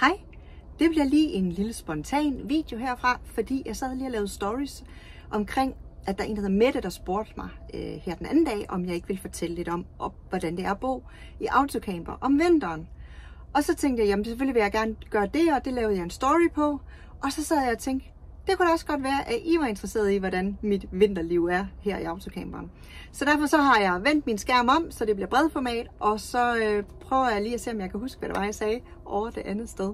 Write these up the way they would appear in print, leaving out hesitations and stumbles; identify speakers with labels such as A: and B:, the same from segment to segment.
A: Hej, det bliver lige en lille spontan video herfra, fordi jeg sad lige og lavede stories omkring, at der er en, der hedder Mette, der spurgte mig her den anden dag, om jeg ikke ville fortælle lidt om, hvordan det er at bo i autocamper om vinteren. Og så tænkte jeg, jamen selvfølgelig vil jeg gerne gøre det, og det lavede jeg en story på. Og så sad jeg og tænkte, det kunne da også godt være, at I var interesseret i, hvordan mit vinterliv er her i autocamperen. Så derfor så har jeg vendt min skærm om, så det bliver bredformat, og så prøver jeg lige at se, om jeg kan huske, hvad det var, jeg sagde over det andet sted.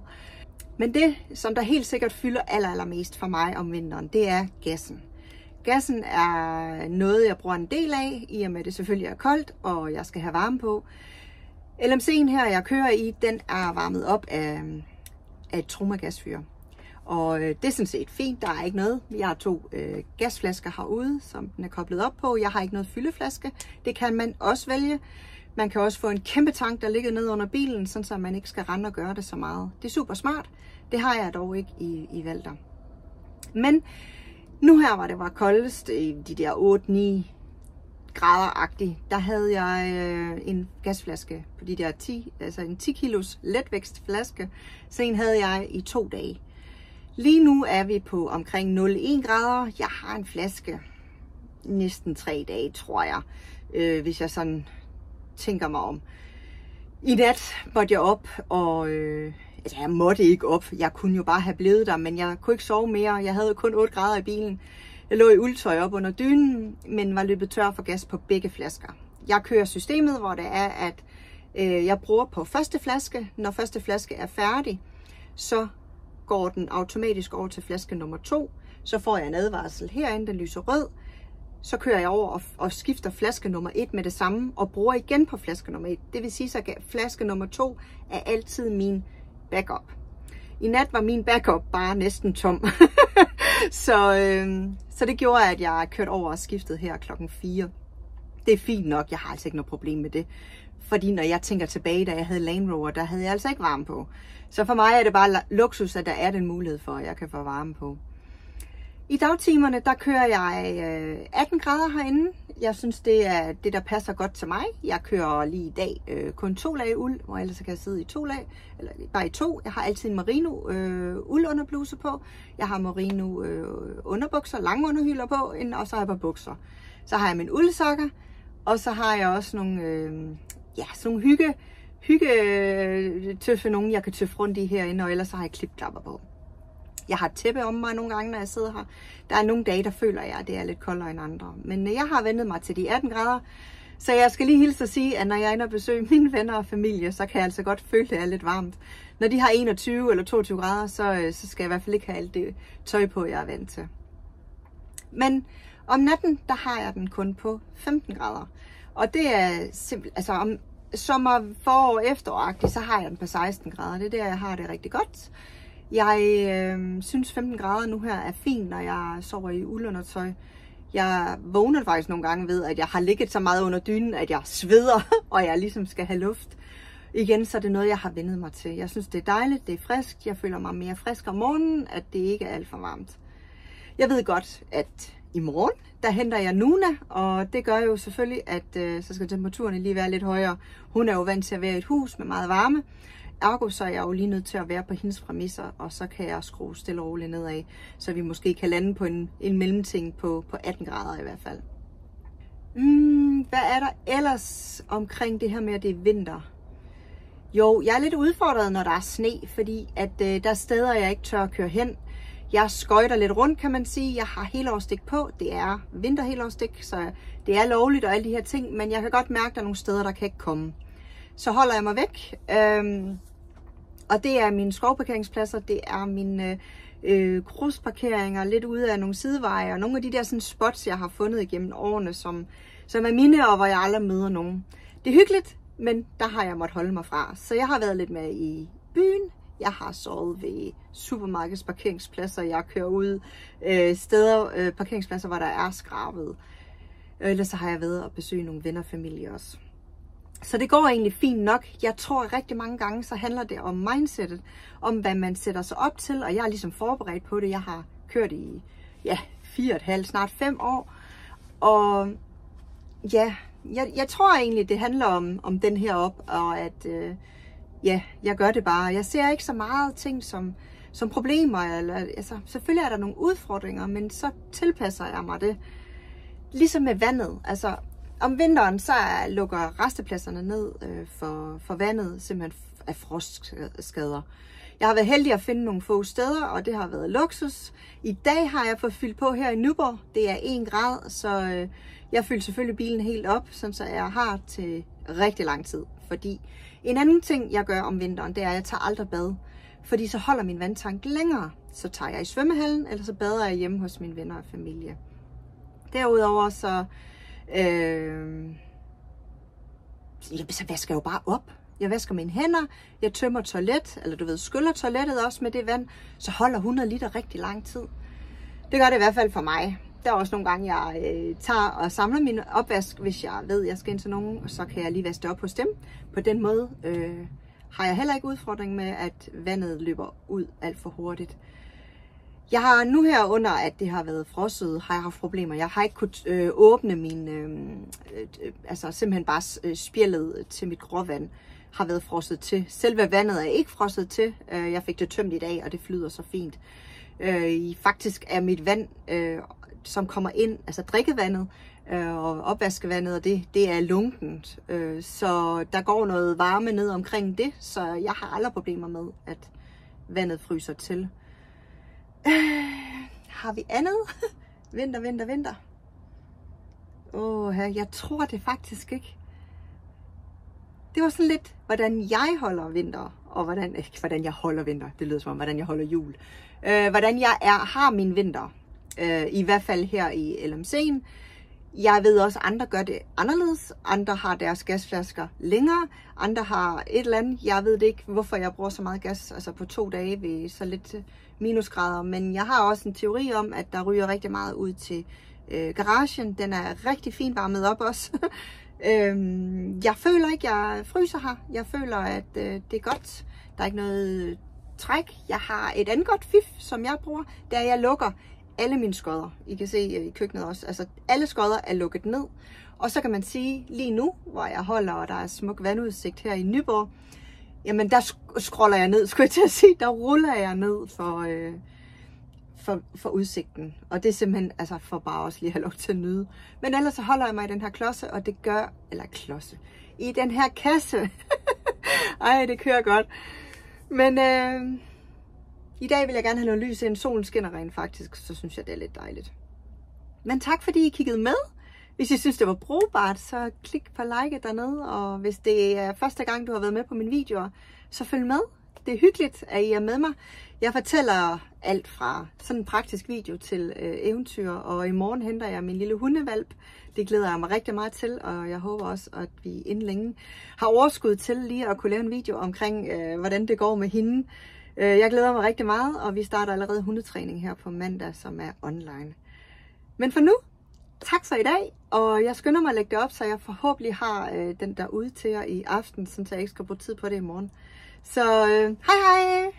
A: Men det, som der helt sikkert fylder allermest for mig om vinteren, det er gassen. Gassen er noget, jeg bruger en del af, i og med det selvfølgelig er koldt, og jeg skal have varme på. LMC'en her, jeg kører i, den er varmet op af et Troma gasfyr. Og det er sådan set fint, der er ikke noget. Jeg har 2 gasflasker herude, som den er koblet op på. Jeg har ikke noget fyldeflaske. Det kan man også vælge. Man kan også få en kæmpe tank, der ligger nede under bilen, sådan så man ikke skal rende og gøre det så meget. Det er super smart. Det har jeg dog ikke i Valter. Men nu her, hvor det var koldest, i de der 8-9 grader-agtigt, der havde jeg en gasflaske på de der 10, altså en 10 kilos letvægtsflaske. Så en havde jeg i 2 dage. Lige nu er vi på omkring 0,1 grader. Jeg har en flaske næsten 3 dage, tror jeg, hvis jeg sådan tænker mig om. I nat måtte jeg op, og altså jeg måtte ikke op. Jeg kunne jo bare have blevet der, men jeg kunne ikke sove mere. Jeg havde kun 8 grader i bilen. Jeg lå i uldtøj op under dynen, men var løbet tør for gas på begge flasker. Jeg kører systemet, hvor det er, at jeg bruger på første flaske. Når første flaske er færdig, så går den automatisk over til flaske nummer 2. Så får jeg en advarsel herinde, den lyser rød. Så kører jeg over og skifter flaske nummer 1 med det samme, og bruger igen på flaske nummer 1. Det vil sige, at flaske nummer 2 er altid min backup. I nat var min backup bare næsten tom. så det gjorde, at jeg kørte over og skiftede her klokken 4. Det er fint nok, jeg har altså ikke noget problem med det. Fordi når jeg tænker tilbage, da jeg havde Land Rover, der havde jeg altså ikke varme på. Så for mig er det bare luksus, at der er den mulighed for, at jeg kan få varme på. I dagtimerne, der kører jeg 18 grader herinde. Jeg synes, det er det, der passer godt til mig. Jeg kører lige i dag kun 2 lag uld, hvor ellers kan jeg sidde i 2 lag, eller bare i 2. Jeg har altid en merino uldunderbluse på. Jeg har merino underbukser, lange underhylder på, og så har jeg bare bukser. Så har jeg mine uldsokker, og så har jeg også nogle, sådan nogle hyggetøffe, nogen jeg kan tøffe rundt i herinde, og ellers så har jeg klipklapper på. Jeg har et tæppe om mig nogle gange, når jeg sidder her. Der er nogle dage, der føler jeg, at det er lidt koldere end andre. Men jeg har vendet mig til de 18 grader. Så jeg skal lige hilse at sige, at når jeg er inde og besøge mine venner og familie, så kan jeg altså godt føle, at det er lidt varmt. Når de har 21 eller 22 grader, så skal jeg i hvert fald ikke have alt det tøj på, jeg er vant til. Men om natten, der har jeg den kun på 15 grader. Og det er simpelthen, altså om sommer, forår, efterår-agtigt, så har jeg den på 16 grader. Det er der, jeg har det rigtig godt. Jeg synes 15 grader nu her er fint, når jeg sover i uldundertøj. Jeg vågner faktisk nogle gange ved, at jeg har ligget så meget under dynen, at jeg sveder, og jeg ligesom skal have luft. Igen, så er det noget, jeg har vendet mig til. Jeg synes, det er dejligt, det er frisk. Jeg føler mig mere frisk om morgenen, at det ikke er alt for varmt. Jeg ved godt, at i morgen, der henter jeg Nuna, og det gør jo selvfølgelig, at så skal temperaturerne lige være lidt højere. Hun er jo vant til at være i et hus med meget varme. Ergo så er jeg jo lige nødt til at være på hendes præmisser, og så kan jeg skrue stille og roligt nedad, så vi måske kan lande på en mellemting på 18 grader i hvert fald. Hvad er der ellers omkring det her med, at det er vinter? Jo, jeg er lidt udfordret, når der er sne, fordi at der er steder, jeg ikke tør at køre hen. Jeg skøjter lidt rundt, kan man sige. Jeg har helårsdæk på. Det er vinterhelårsdæk, så det er lovligt og alle de her ting, men jeg kan godt mærke, at der er nogle steder, der kan ikke komme. Så holder jeg mig væk. Og det er mine skovparkeringspladser, det er mine krydsparkeringer lidt ude af nogle sideveje, og nogle af de der sådan, spots, jeg har fundet igennem årene, som er mine, og hvor jeg aldrig møder nogen. Det er hyggeligt, men der har jeg måttet holde mig fra. Så jeg har været lidt med i byen. Jeg har sovet ved supermarkeds parkeringspladser. Jeg kører ud parkeringspladser, hvor der er skrabet. Ellers så har jeg været og besøge nogle venner og familie også. Så det går egentlig fint nok. Jeg tror, at rigtig mange gange, så handler det om mindsetet, om hvad man sætter sig op til, og jeg er ligesom forberedt på det. Jeg har kørt i 4,5, snart 5 år, og ja, jeg tror egentlig, det handler om den her op, og at ja, jeg gør det bare. Jeg ser ikke så meget ting som problemer. Eller, altså, selvfølgelig er der nogle udfordringer, men så tilpasser jeg mig det. Ligesom med vandet. Altså, om vinteren, så lukker restepladserne ned for vandet, simpelthen af frostskader. Jeg har været heldig at finde nogle få steder, og det har været luksus. I dag har jeg fået fyldt på her i Nyborg. Det er 1 grad, så jeg fylder selvfølgelig bilen helt op, så jeg har til rigtig lang tid. Fordi en anden ting, jeg gør om vinteren, det er, at jeg tager aldrig bad. Fordi så holder min vandtank længere. Så tager jeg i svømmehallen, eller så bader jeg hjemme hos mine venner og familie. Derudover så vasker jeg jo bare op. Jeg vasker mine hænder, jeg tømmer toilet, eller du ved, skyller toilettet også med det vand, så holder 100 liter rigtig lang tid. Det gør det i hvert fald for mig. Der er også nogle gange, jeg tager og samler min opvask, hvis jeg ved, jeg skal ind til nogen, så kan jeg lige vaske det op hos dem. På den måde har jeg heller ikke udfordring med, at vandet løber ud alt for hurtigt. Jeg har nu her under, at det har været frosset, har jeg haft problemer. Jeg har ikke kunnet åbne min, altså simpelthen bare spjældet til mit gråvand har været frosset til. Selve vandet er ikke frosset til. Jeg fik det tømt i dag, og det flyder så fint. Faktisk er mit vand, som kommer ind, altså drikkevandet og opvaskevandet, og det er lunkent. Så der går noget varme ned omkring det, så jeg har aldrig problemer med, at vandet fryser til. Har vi andet? Vinter. Jeg tror det faktisk ikke. Det var sådan lidt, hvordan jeg holder vinter, og hvordan jeg holder vinter. Det lyder som om, hvordan jeg holder jul. Hvordan jeg har min vinter. I hvert fald her i LMC'en. Jeg ved også, at andre gør det anderledes. Andre har deres gasflasker længere. Andre har et eller andet. Jeg ved det ikke, hvorfor jeg bruger så meget gas altså på 2 dage ved så lidt minusgrader. Men jeg har også en teori om, at der ryger rigtig meget ud til garagen. Den er rigtig fint varmet op også. Jeg føler ikke, jeg fryser her. Jeg føler, at det er godt. Der er ikke noget træk. Jeg har et andet godt fif, som jeg bruger. Der jeg lukker alle mine skodder. I kan se i køkkenet også. Altså alle skodder er lukket ned. Og så kan man sige, lige nu, hvor jeg holder, og der er smuk vandudsigt her i Nyborg, jamen der scroller jeg ned, skulle jeg til at sige. Der ruller jeg ned for udsigten. Og det er simpelthen, altså for bare også lige at have lov til at nyde. Men ellers så holder jeg mig i den her klodse, og det gør, i den her kasse. Ej, det kører godt. Men i dag vil jeg gerne have noget lys ind. Solen skinner rent faktisk, så synes jeg, det er lidt dejligt. Men tak fordi I kiggede med. Hvis I synes, det var brugbart, så klik på like dernede. Og hvis det er første gang, du har været med på mine videoer, så følg med. Det er hyggeligt, at I er med mig. Jeg fortæller alt fra sådan en praktisk video til eventyr, og i morgen henter jeg min lille hundevalp. Det glæder jeg mig rigtig meget til, og jeg håber også, at vi inden længe har overskud til lige at kunne lave en video omkring, hvordan det går med hende. Jeg glæder mig rigtig meget, og vi starter allerede hundetræning her på mandag, som er online. Men for nu, tak for i dag, og jeg skynder mig at lægge det op, så jeg forhåbentlig har den der ude til jer i aften, så jeg ikke skal bruge tid på det i morgen. Så hej hej!